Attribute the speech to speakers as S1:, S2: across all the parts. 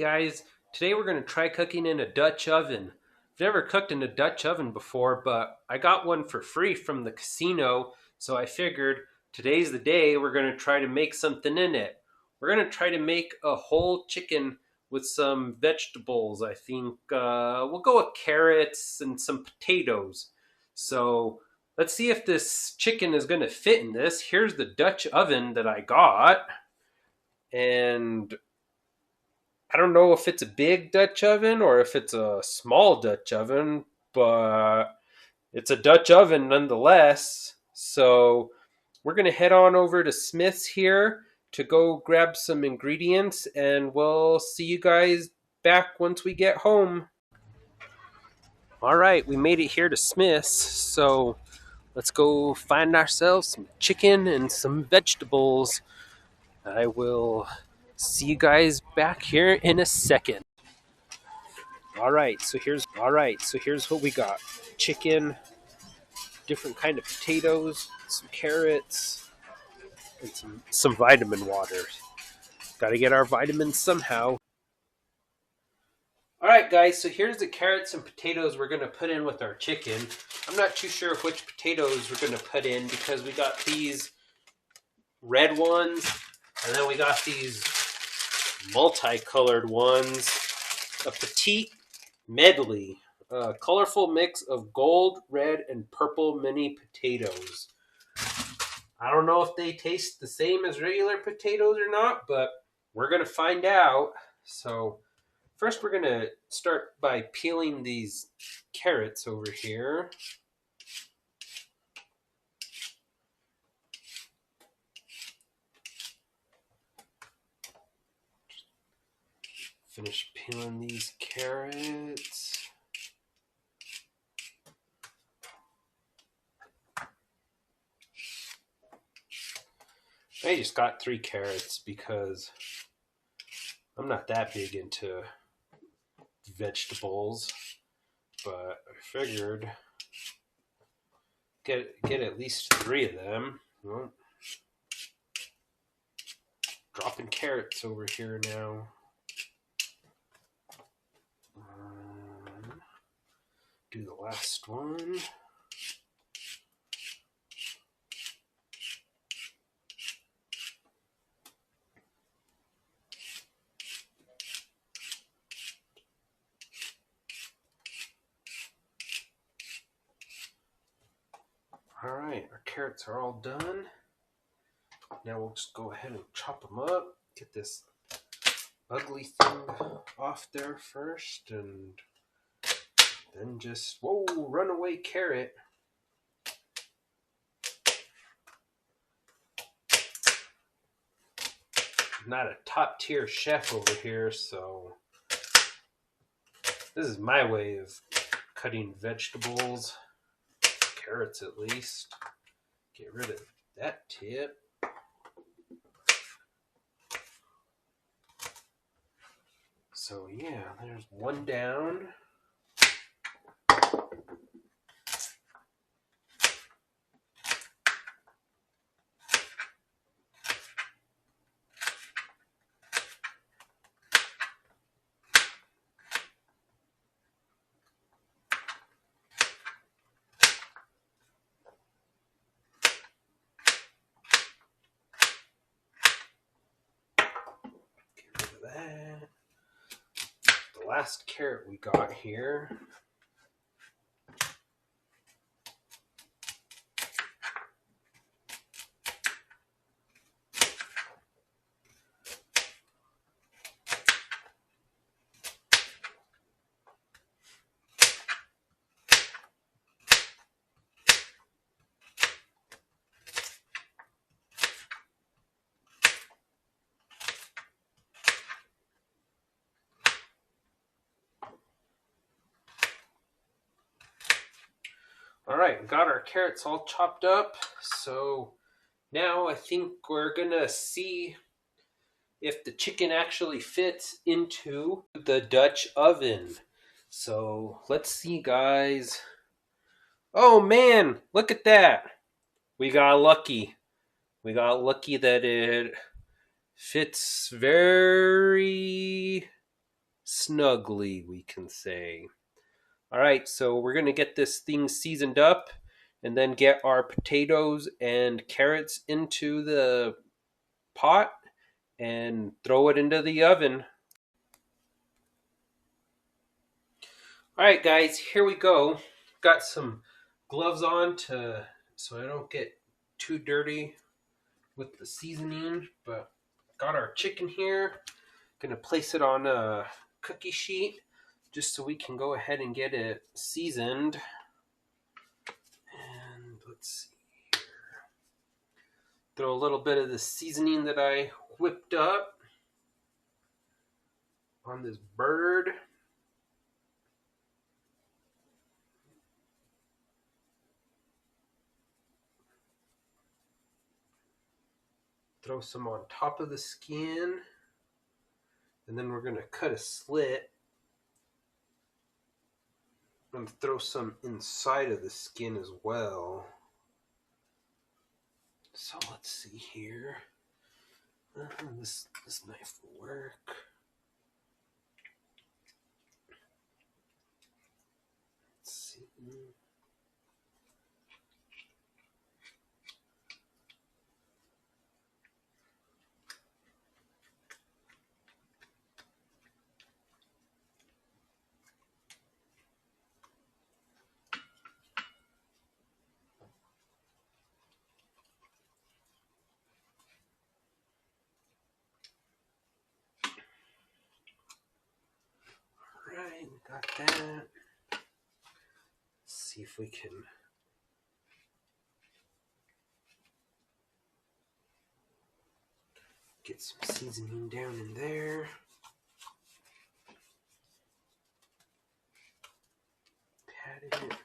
S1: Guys, today we're going to try cooking in a Dutch oven. I've never cooked in a Dutch oven before, but I got one for free from the casino, so I figured today's the day we're going to try to make something in it. We're going to try to make a whole chicken with some vegetables. I think we'll go with carrots and some potatoes. So let's see if this chicken is going to fit in this. Here's the Dutch oven that I got. And I don't know if it's a big Dutch oven or if it's a small Dutch oven, but it's a Dutch oven nonetheless. So we're going to head on over to Smith's here to go grab some ingredients, and we'll see you guys back once we get home. All right, we made it here to Smith's, so let's go find ourselves some chicken and some vegetables. I will see you guys back here in a second. All right, so here's what we got: chicken, different kind of potatoes, some carrots, and some vitamin water. Got to get our vitamins somehow. All right, guys, so here's the carrots and potatoes we're going to put in with our chicken. I'm not too sure which potatoes we're going to put in because we got these red ones, and then we got these multicolored ones, a petite medley, a colorful mix of gold, red, and purple mini potatoes. I don't know if they taste the same as regular potatoes or not, but we're going to find out. So first we're going to start by peeling these carrots over here. Finish peeling these carrots. I just got 3 carrots because I'm not that big into vegetables, but I figured get at least 3 of them. Well, dropping carrots over here now. Do the last one. All right, our carrots are all done. Now we'll just go ahead and chop them up. Get this ugly thing off there first, and then just, whoa, runaway carrot. I'm not a top tier chef over here, so this is my way of cutting vegetables, carrots at least. Get rid of that tip. So yeah, there's one down. That. The last carrot we got here. All right, got our carrots all chopped up. So now I think we're gonna see if the chicken actually fits into the Dutch oven. So let's see, guys. Oh man, look at that. We got lucky. We got lucky that it fits very snugly, we can say. All right, so we're going to get this thing seasoned up and then get our potatoes and carrots into the pot and throw it into the oven. All right, guys, here we go. Got some gloves on so I don't get too dirty with the seasoning, but got our chicken here. Gonna place it on a cookie sheet just so we can go ahead and get it seasoned. And let's see here. Throw a little bit of the seasoning that I whipped up on this bird. Throw some on top of the skin. And then we're going to cut a slit and throw some inside of the skin as well. So let's see here. This knife will work. Let's see. Alright, we got that. Let's see if we can get some seasoning down in there. Pat it.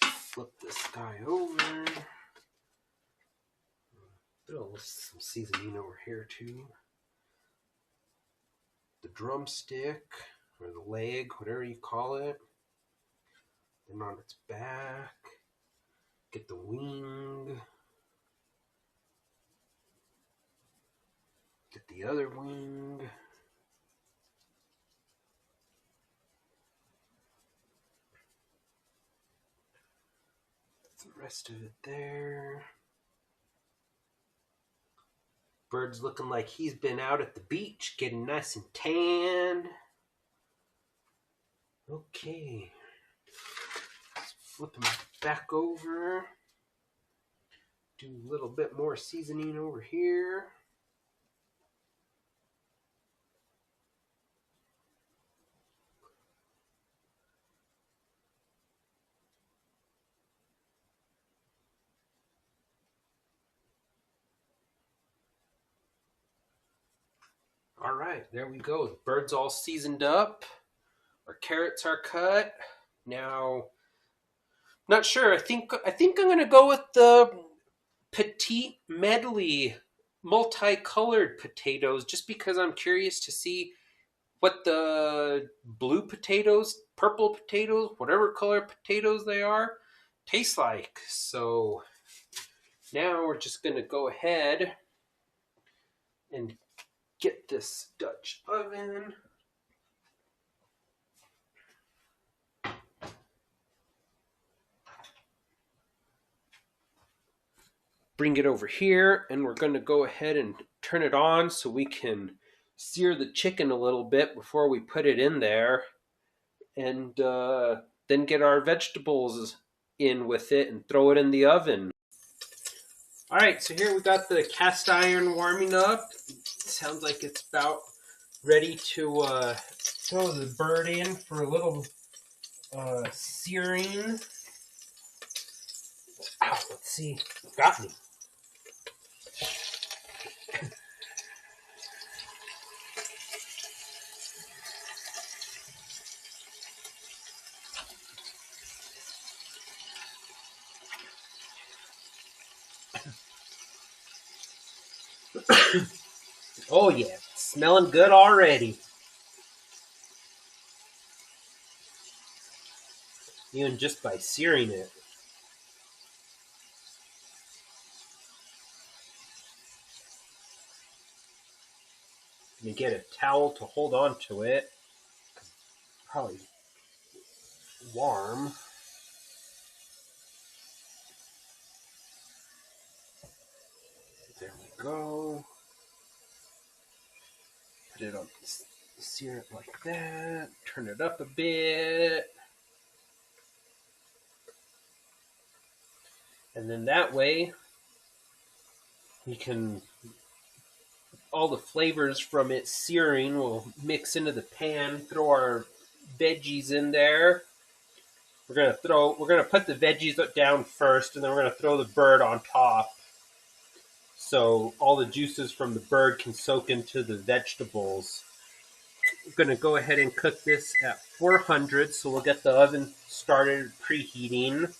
S1: Flip this guy over. Throw some seasoning over here too. The drumstick or the leg, whatever you call it. Then on its back. Get the wing. Get the other wing. The rest of it there. Bird's looking like he's been out at the beach, getting nice and tan. Okay. Let's flip him back over. Do a little bit more seasoning over here. All right, there we go. The bird's all seasoned up. Our carrots are cut. Now, not sure. I think I'm gonna go with the petite medley multicolored potatoes, just because I'm curious to see what the blue potatoes, purple potatoes, whatever color potatoes they are, taste like. So now we're just gonna go ahead and get this Dutch oven. Bring it over here, and we're going to go ahead and turn it on so we can sear the chicken a little bit before we put it in there, and then get our vegetables in with it and throw it in the oven. All right, so here we got the cast iron warming up. Sounds like it's about ready to throw the bird in for a little searing. Ow, let's see. Got me. Oh yeah, it's smelling good already. Even just by searing it. Let me get a towel to hold on to it. Probably warm. There we go. Put it on, sear it like that. Turn it up a bit. And then that way, you can, all the flavors from it searing will mix into the pan. Throw our veggies in there. We're gonna put the veggies down first, and then we're gonna throw the bird on top. So all the juices from the bird can soak into the vegetables. We're going to go ahead and cook this at 400, so we'll get the oven started preheating.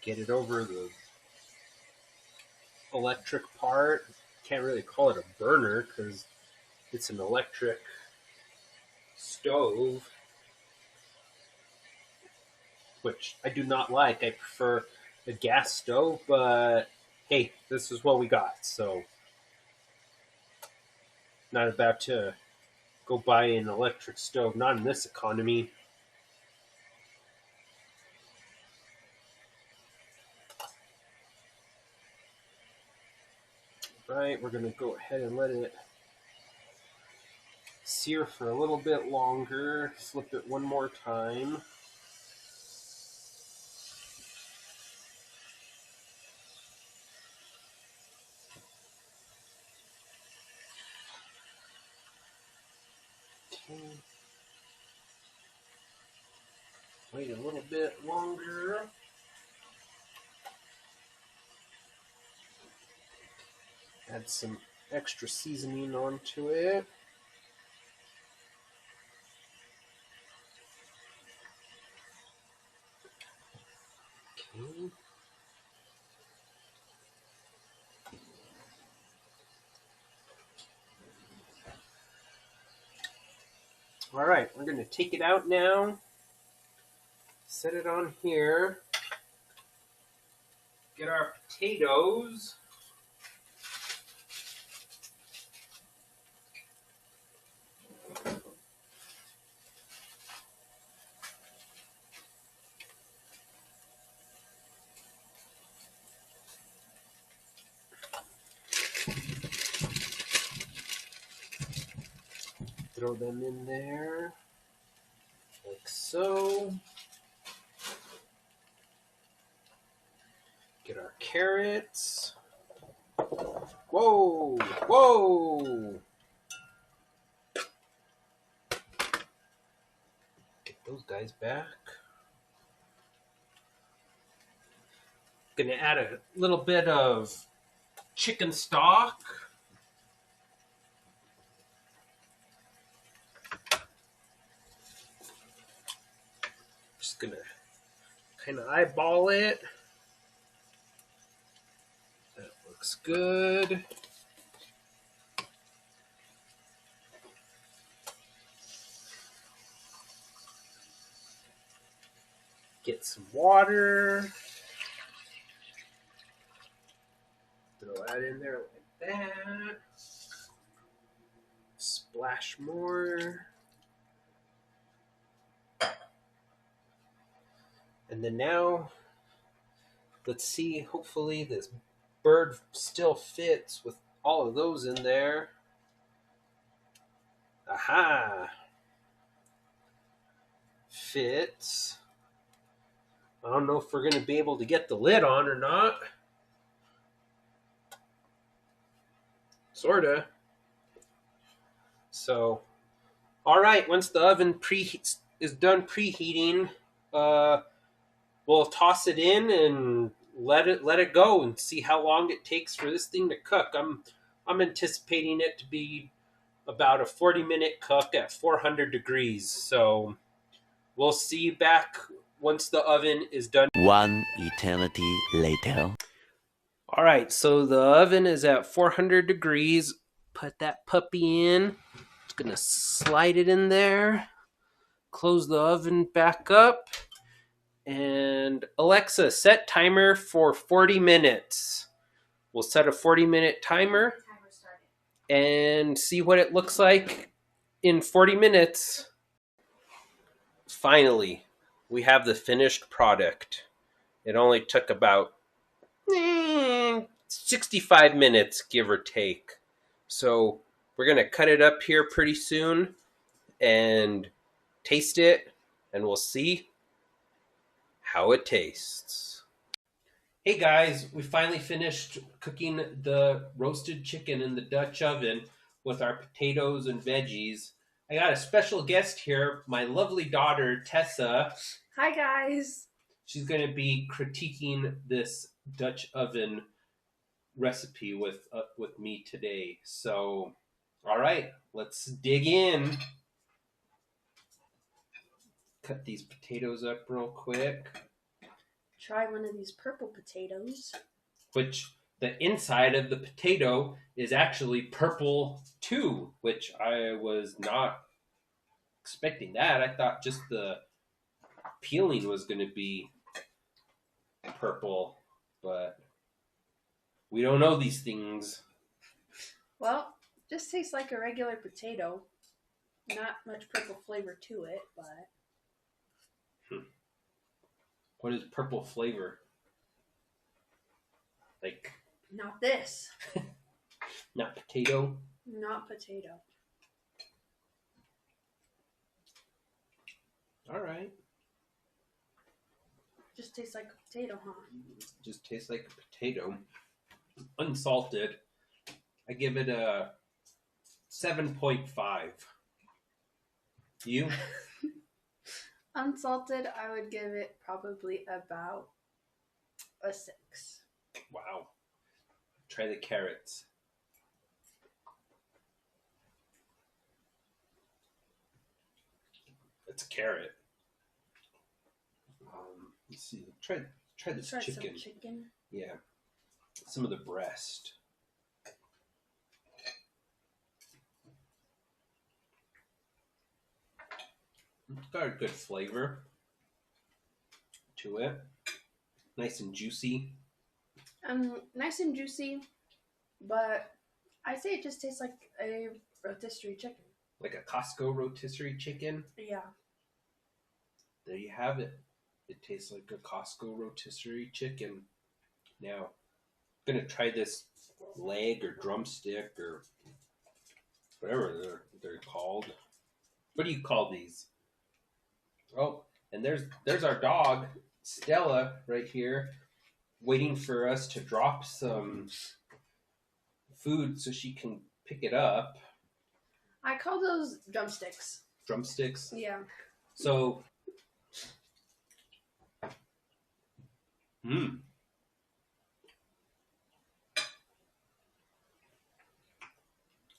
S1: Get it over the electric part. Can't really call it a burner because it's an electric stove, which I do not like. I prefer a gas stove, but hey, this is what we got, so not about to go buy an electric stove, not in this economy. Right, we're going to go ahead and let it sear for a little bit longer. Flip it one more time. Okay. Wait a little bit longer. Add some extra seasoning onto it. Okay. All right, we're going to take it out now. Set it on here. Get our potatoes. Throw them in there, like so. Get our carrots. Whoa, whoa. Get those guys back. Gonna add a little bit of chicken stock. Just gonna kind of eyeball it. That looks good. Get some water. Throw that in there like that. Splash more. And then now, let's see, hopefully this bird still fits with all of those in there. Aha! Fits. I don't know if we're going to be able to get the lid on or not. Sorta. So, all right, once the oven is done preheating, we'll toss it in and let it go and see how long it takes for this thing to cook. I'm I'm anticipating it to be about a 40-minute cook at 400 degrees. So we'll see you back once the oven is done.
S2: One eternity later.
S1: All right, so the oven is at 400 degrees. Put that puppy in. Just gonna slide it in there. Close the oven back up. And Alexa, set timer for 40 minutes. We'll set a 40-minute timer and see what it looks like in 40 minutes. Finally, we have the finished product. It only took about 65 minutes, give or take. So we're going to cut it up here pretty soon and taste it, and we'll see how it tastes. Hey guys, we finally finished cooking the roasted chicken in the Dutch oven with our potatoes and veggies. I got a special guest here, my lovely daughter, Tessa.
S3: Hi guys.
S1: She's going to be critiquing this Dutch oven recipe with me today. So, all right, let's dig in. Cut these potatoes up real quick.
S3: Try one of these purple potatoes.
S1: Which the inside of the potato is actually purple too, which I was not expecting that. I thought just the peeling was going to be purple, but we don't know these things.
S3: Well, just tastes like a regular potato. Not much purple flavor to it, but...
S1: What is purple flavor? Like...
S3: Not this.
S1: Not potato?
S3: Not potato.
S1: Alright.
S3: Just tastes like a potato, huh?
S1: Just tastes like a potato. Unsalted. I give it a 7.5. You?
S3: Unsalted, I would give it probably about a 6.
S1: Wow. Try the carrots. It's a carrot. Let's see. Try this
S3: Try
S1: chicken.
S3: some chicken.
S1: Yeah. Some of the breast. It's got a good flavor to it. Nice and juicy.
S3: Nice and juicy, but I say it just tastes like a rotisserie chicken.
S1: Like a Costco rotisserie chicken.
S3: Yeah.
S1: There you have it. It tastes like a Costco rotisserie chicken. Now, I'm going to try this leg or drumstick or whatever they're called. What do you call these? Oh, and there's our dog, Stella, right here, waiting for us to drop some food so she can pick it up.
S3: I call those drumsticks.
S1: Drumsticks?
S3: Yeah.
S1: So,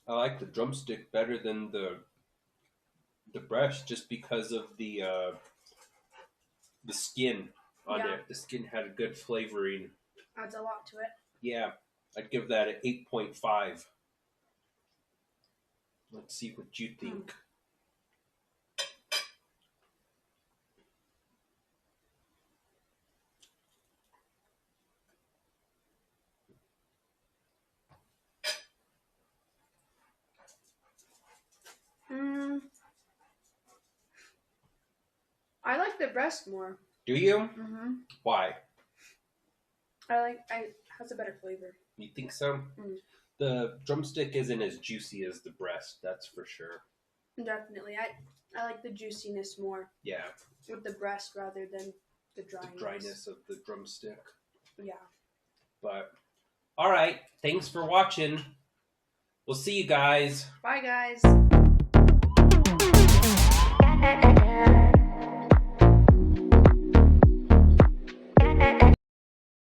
S1: I like the drumstick better than the breast just because of the skin on it. The skin had a good flavoring.
S3: Adds a lot to it.
S1: Yeah, I'd give that an 8.5. Let's see what you think.
S3: I like the breast more.
S1: Do you?
S3: Mm-hmm.
S1: Why?
S3: It has a better flavor.
S1: You think so?
S3: Mm.
S1: The drumstick isn't as juicy as the breast, that's for sure.
S3: Definitely. I like the juiciness more.
S1: Yeah.
S3: With the breast rather than the dryness.
S1: The dryness of the drumstick.
S3: Yeah.
S1: But, all right. Thanks for watching. We'll see you guys.
S3: Bye, guys.